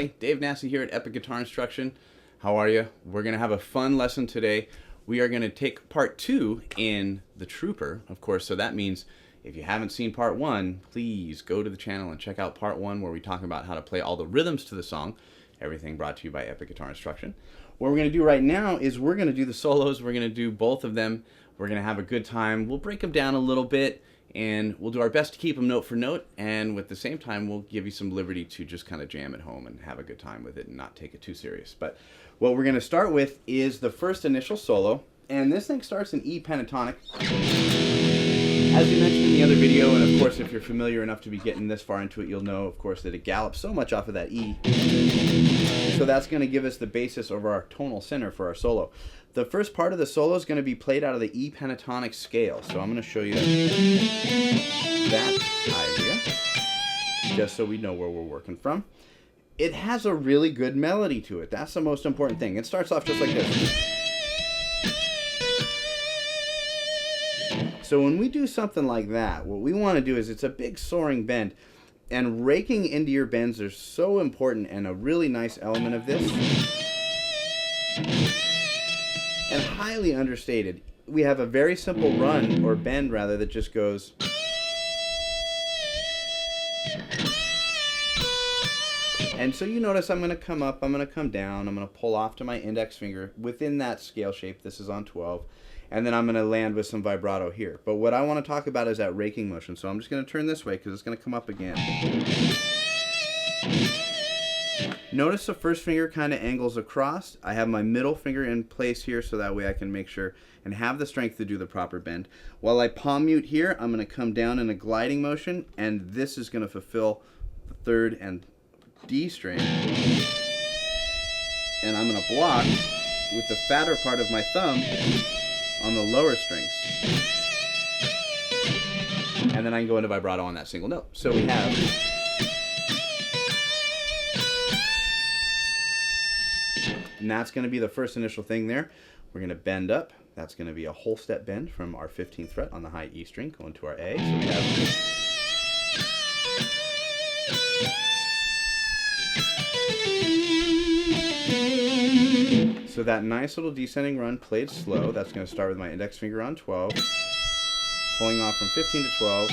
everybody. Dave Nassi here at Epic Guitar Instruction. How are you? We're going to have a fun lesson today. We are going to take part 2 in The Trooper, of course, so that means if you haven't seen part 1, please go to the channel and check out part 1 where we talk about how to play all the rhythms to the song. Everything brought to you by Epic Guitar Instruction. What we're going to do right now is we're going to do the solos. We're going to do both of them. We're going to have a good time. We'll break them down a little bit, and we'll do our best to keep them note for note, and at the same time we'll give you some liberty to just kind of jam at home and have a good time with it and not take it too serious. But what we're going to start with is the first initial solo, and this thing starts in E pentatonic. As we mentioned in the other video, and of course if you're familiar enough to be getting this far into it, you'll know of course that it gallops so much off of that E. So that's going to give us the basis of our tonal center for our solo. The first part of the solo is going to be played out of the E pentatonic scale. So I'm going to show you that idea, just so we know where we're working from. It has a really good melody to it. That's the most important thing. It starts off just like this. So when we do something like that, what we want to do is, it's a big soaring bend, and raking into your bends are so important and a really nice element of this. And highly understated. We have a very simple run, or bend rather, that just goes. And so you notice I'm going to come up, I'm going to come down, I'm going to pull off to my index finger within that scale shape. This is on 12. And then I'm going to land with some vibrato here. But what I want to talk about is that raking motion. So I'm just going to turn this way because it's going to come up again. Notice the first finger kind of angles across. I have my middle finger in place here so that way I can make sure and have the strength to do the proper bend. While I palm mute here, I'm going to come down in a gliding motion, and this is going to fulfill the third and D string. And I'm going to block with the fatter part of my thumb on the lower strings. And then I can go into vibrato on that single note. So we have. And that's going to be the first initial thing there. We're going to bend up. That's going to be a whole step bend from our 15th fret on the high E string going to our A. So we have. So that nice little descending run played slow. That's going to start with my index finger on 12, pulling off from 15 to 12.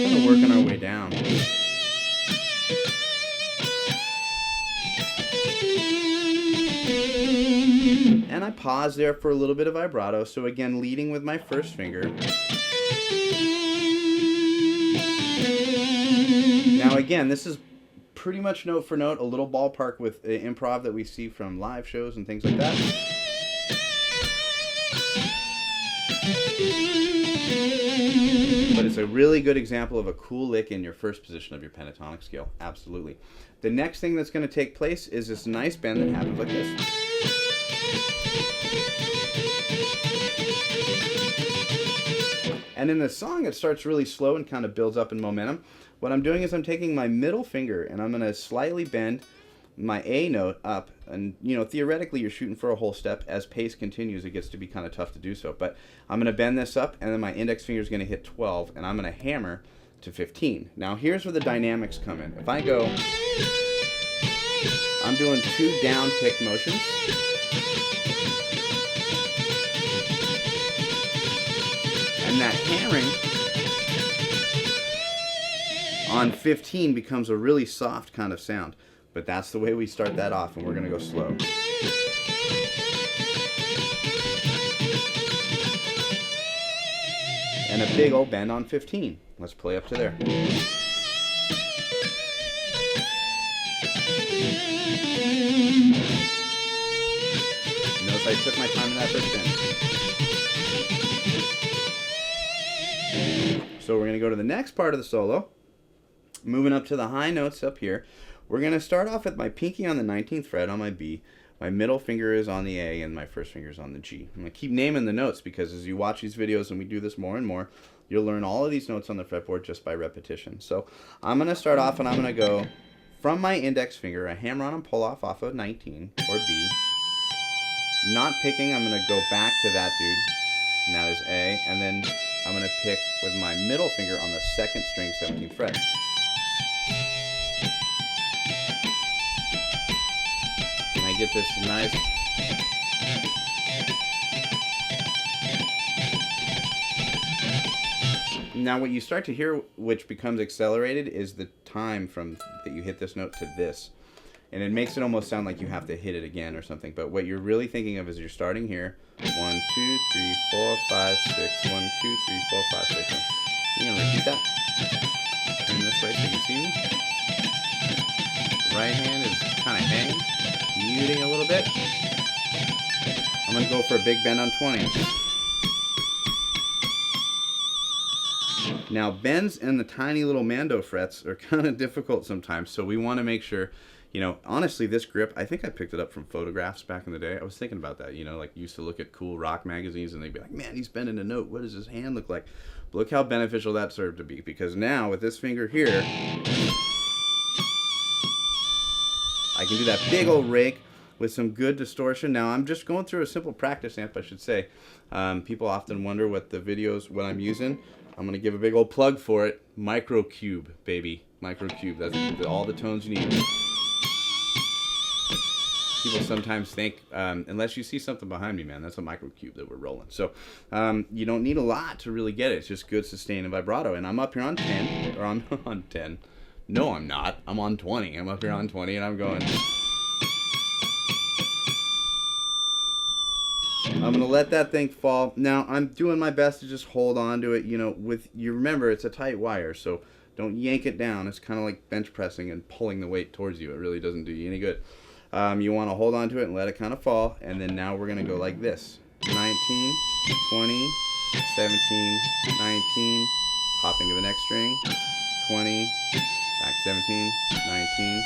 Kind of working our way down. And I pause there for a little bit of vibrato. So again, leading with my first finger. Now again, this is pretty much note for note, a little ballpark with improv that we see from live shows and things like that. But it's a really good example of a cool lick in your first position of your pentatonic scale. Absolutely. The next thing that's going to take place is this nice bend that happens like this. And in the song, it starts really slow and kind of builds up in momentum. What I'm doing is I'm taking my middle finger and I'm going to slightly bend my A note up. And, you know, theoretically, you're shooting for a whole step. As pace continues, it gets to be kind of tough to do so. But I'm going to bend this up, and then my index finger is going to hit 12, and I'm going to hammer to 15. Now, here's where the dynamics come in. If I go, I'm doing 2 down pick motions. And that hammering on 15 becomes a really soft kind of sound. But that's the way we start that off, and we're going to go slow. And a big old bend on 15. Let's play up to there. Notice I took my time in that first bend. So we're going to go to the next part of the solo. Moving up to the high notes up here. We're going to start off with my pinky on the 19th fret on my B. My middle finger is on the A, and my first finger is on the G. I'm going to keep naming the notes because as you watch these videos and we do this more and more, you'll learn all of these notes on the fretboard just by repetition. So I'm going to start off and I'm going to go from my index finger, a hammer on and pull off of 19 or B. Not picking, I'm going to go back to that dude, and that is A, and then I'm going to pick with my middle finger on the 2nd string, 17th fret. And I get this nice Now what you start to hear, which becomes accelerated, is the time from that you hit this note to this. And it makes it almost sound like you have to hit it again or something. But what you're really thinking of is you're starting here. 1, 2, 3, 4, 5, 6. 1, 2, 3, 4, 5, 6. You're going to repeat that. Turn this way so you can see me. The right hand is kind of hanging, muting a little bit. I'm going to go for a big bend on 20. Now, bends and the tiny little mando frets are kind of difficult sometimes, so we want to make sure, you know, honestly, this grip, I think I picked it up from photographs back in the day. I was thinking about that, you know, like used to look at cool rock magazines and they'd be like, man, he's bending a note. What does his hand look like? But look how beneficial that served to be, because now with this finger here, I can do that big old rake with some good distortion. Now, I'm just going through a simple practice amp, I should say. People often wonder what I'm using. I'm going to give a big old plug for it. Microcube, baby. Microcube. That's all the tones you need. People sometimes think, unless you see something behind me, man, that's a Microcube that we're rolling. So you don't need a lot to really get it. It's just good sustain and vibrato. And I'm up here on 10, or I'm on 10. No, I'm not. I'm on 20. I'm up here on 20, and I'm going. I'm going to let that thing fall. Now, I'm doing my best to just hold on to it. You know, you remember, it's a tight wire, so don't yank it down. It's kind of like bench pressing and pulling the weight towards you. It really doesn't do you any good. You want to hold on to it and let it kind of fall. And then now we're going to go like this. 19, 20, 17, 19. Hop into the next string. 20, back 17, 19.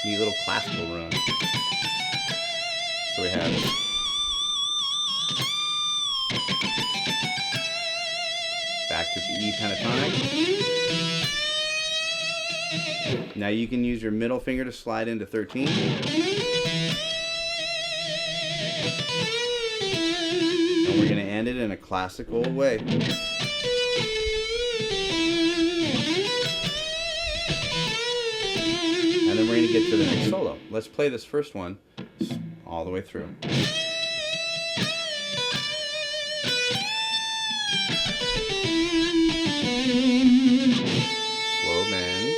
Neat little classical run. So we have back to the E pentatonic. Now you can use your middle finger to slide into 13. And we're going to end it in a classical way. And then we're going to get to the next solo. Let's play this first one all the way through. Slow bend.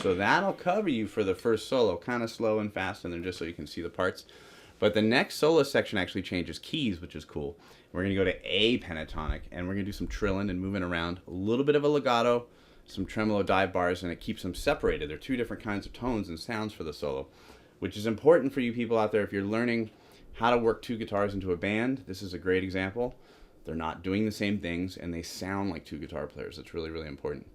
So that'll cover you for the first solo, kind of slow and fast, and then just so you can see the parts. But the next solo section actually changes keys, which is cool. We're going to go to A pentatonic, and we're going to do some trilling and moving around, a little bit of a legato, some tremolo dive bars, and it keeps them separated. They're two different kinds of tones and sounds for the solo, which is important for you people out there if you're learning how to work two guitars into a band. This is a great example. They're not doing the same things, and they sound like two guitar players. It's really, really important.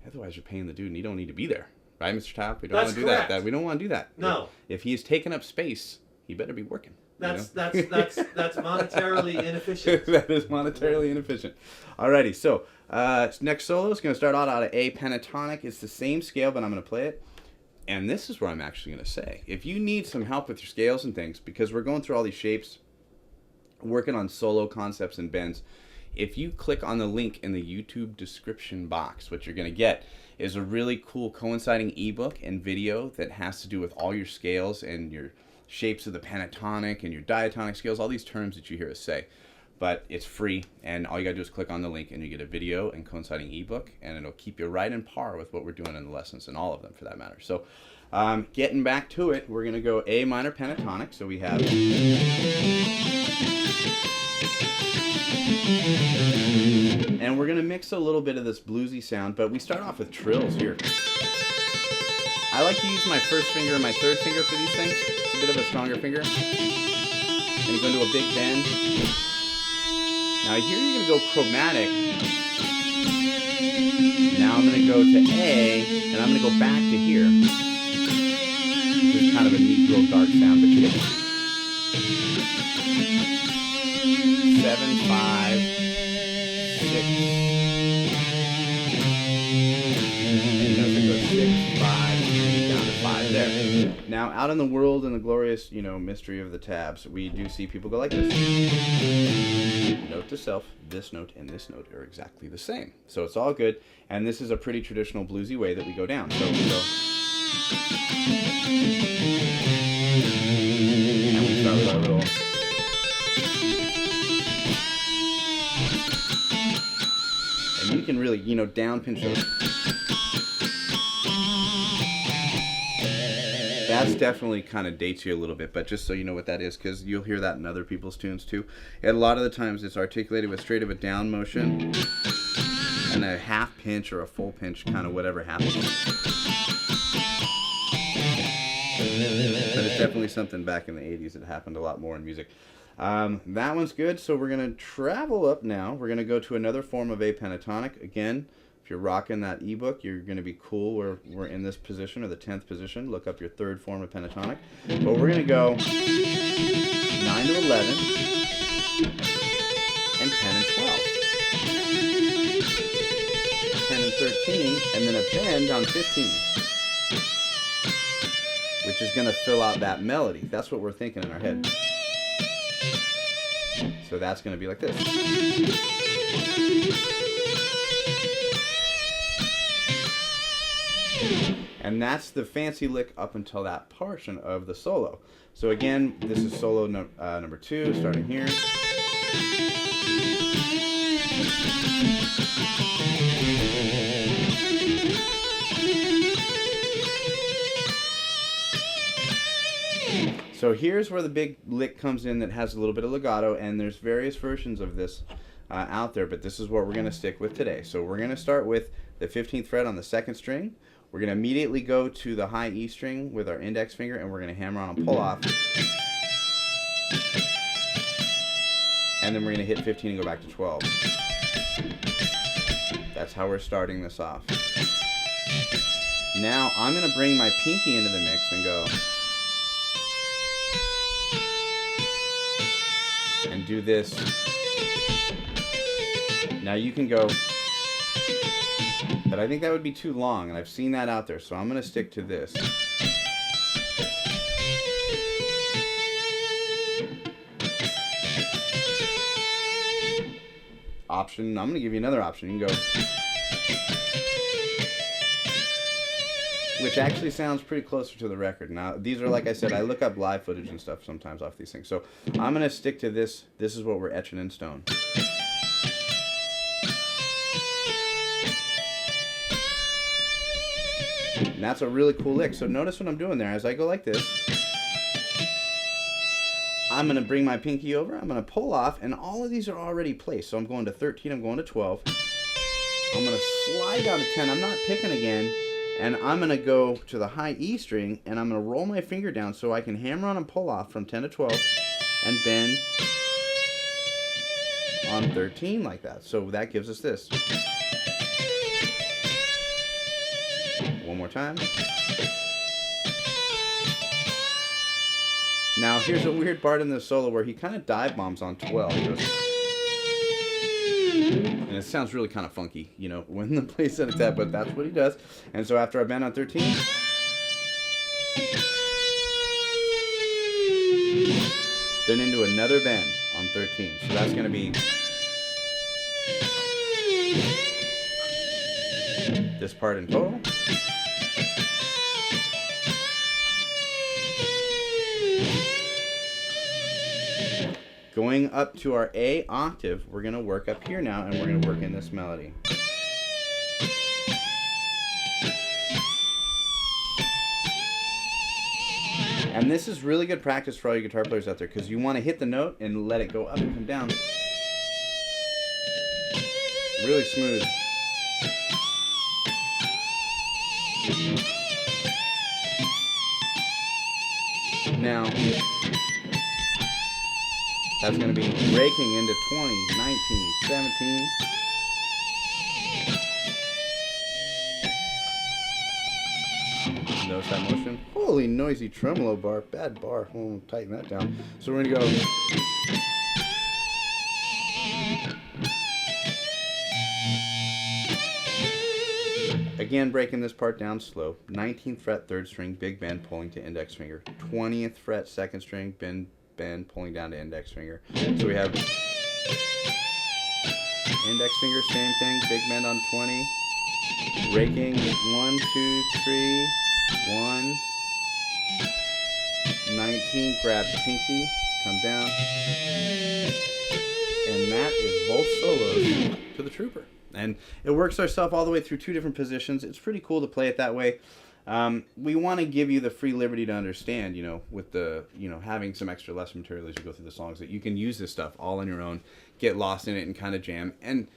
Otherwise, you're paying the dude, and you don't need to be there. Right, Mr. Top? We don't want to do that. We don't want to do that. No. If he's taking up space, he better be working. That's monetarily inefficient. That is monetarily inefficient. Alrighty, so next solo is going to start out of A pentatonic. It's the same scale, but I'm going to play it. And this is where I'm actually going to say, if you need some help with your scales and things, because we're going through all these shapes, working on solo concepts and bends, if you click on the link in the YouTube description box, what you're going to get is a really cool coinciding ebook and video that has to do with all your scales and your shapes of the pentatonic and your diatonic scales, all these terms that you hear us say. But it's free, and all you got to do is click on the link and you get a video and coinciding ebook, and it'll keep you right in par with what we're doing in the lessons, and all of them for that matter. So getting back to it, we're going to go A minor pentatonic. So we have... And we're going to mix a little bit of this bluesy sound, but we start off with trills here. I like to use my first finger and my third finger for these things. It's a bit of a stronger finger. And you go into a big bend. Now here you're going to go chromatic. Now I'm going to go to A, and I'm going to go back to here. This is kind of a neat little dark sound, but you get 7, 5, 6. And notice it goes 6, 5, down to 5 there. Now, out in the world in the glorious, mystery of the tabs, we do see people go like this. Note to self, this note and this note are exactly the same. So it's all good. And this is a pretty traditional bluesy way that we go down. So we go. And we start with our little. And you can really, down pinch those. That's definitely kind of dates you a little bit, but just so you know what that is, because you'll hear that in other people's tunes too. And a lot of the times it's articulated with straight of a down motion and a half pinch or a full pinch, kind of whatever happens. But it's definitely something back in the 80s that happened a lot more in music. That one's good, so we're going to travel up now. We're going to go to another form of a pentatonic. Again, if you're rocking that ebook, you're going to be cool where we're in this position, or the 10th position. Look up your third form of pentatonic. But we're going to go 9 to 11, and 10 and 12. 10 and 13, and then a bend on 15. Which is going to fill out that melody. That's what we're thinking in our head. So that's going to be like this. And that's the fancy lick up until that portion of the solo. So again, this is solo number 2, starting here. So here's where the big lick comes in that has a little bit of legato, and there's various versions of this out there, but this is what we're going to stick with today. So we're going to start with the 15th fret on the 2nd string. We're going to immediately go to the high E string with our index finger, and we're going to hammer on and pull off. And then we're going to hit 15 and go back to 12. That's how we're starting this off. Now I'm going to bring my pinky into the mix and go. And do this. Now you can go, but I think that would be too long, and I've seen that out there, so I'm going to stick to this. Option, I'm going to give you another option. You can go, which actually sounds pretty closer to the record. Now, these are, like I said, I look up live footage and stuff sometimes off these things. So I'm going to stick to this. This is what we're etching in stone. And that's a really cool lick. So notice what I'm doing there. As I go like this, I'm going to bring my pinky over. I'm going to pull off, and all of these are already placed. So I'm going to 13. I'm going to 12. I'm going to slide down to 10. I'm not picking again. And I'm going to go to the high E string, and I'm going to roll my finger down so I can hammer on and pull off from 10 to 12 and bend on 13 like that. So that gives us this. One more time. Now here's a weird part in this solo where he kind of dive bombs on 12. He goes, and it sounds really kind of funky, when the place at that, but that's what he does. And so after I bend on 13, then into another bend on 13. So that's going to be this part in total. Going up to our A octave, we're going to work up here now, and we're going to work in this melody. And this is really good practice for all you guitar players out there, because you want to hit the note and let it go up and come down. Really smooth. Now, that's going to be breaking into 20, 19, 17. Notice that motion? Holy noisy tremolo bar. Bad bar. We'll tighten that down. So we're going to go. Again, breaking this part down slow. 19th fret, 3rd string, big bend, pulling to index finger. 20th fret, 2nd string, bend, pulling down to index finger. So we have index finger, same thing, big bend on 20. Raking, 1, 2, 3, 1. 19, grab pinky, come down. And that is both solos to the Trooper. And it works ourselves all the way through 2 different positions. It's pretty cool to play it that way. We want to give you the free liberty to understand, with the, having some extra lesson material as you go through the songs, that you can use this stuff all on your own, get lost in it and kind of jam. And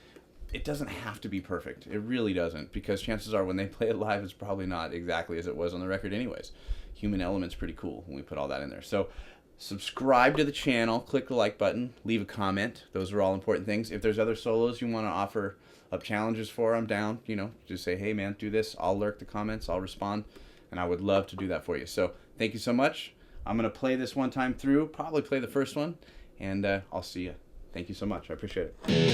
it doesn't have to be perfect. It really doesn't, because chances are when they play it live, it's probably not exactly as it was on the record anyways. Human element's pretty cool when we put all that in there. So subscribe to the channel, click the like button, leave a comment. Those are all important things. If there's other solos you want to offer up challenges for, I'm down. Just say, hey man, do this. I'll lurk the comments, I'll respond, and I would love to do that for you. So thank you so much. I'm going to play this one time through, probably play the first one, and I'll see you. Thank you so much. I appreciate it. Thank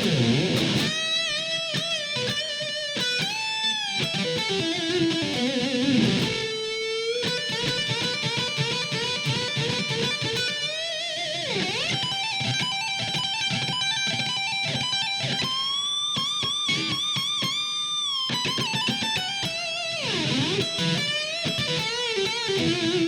you.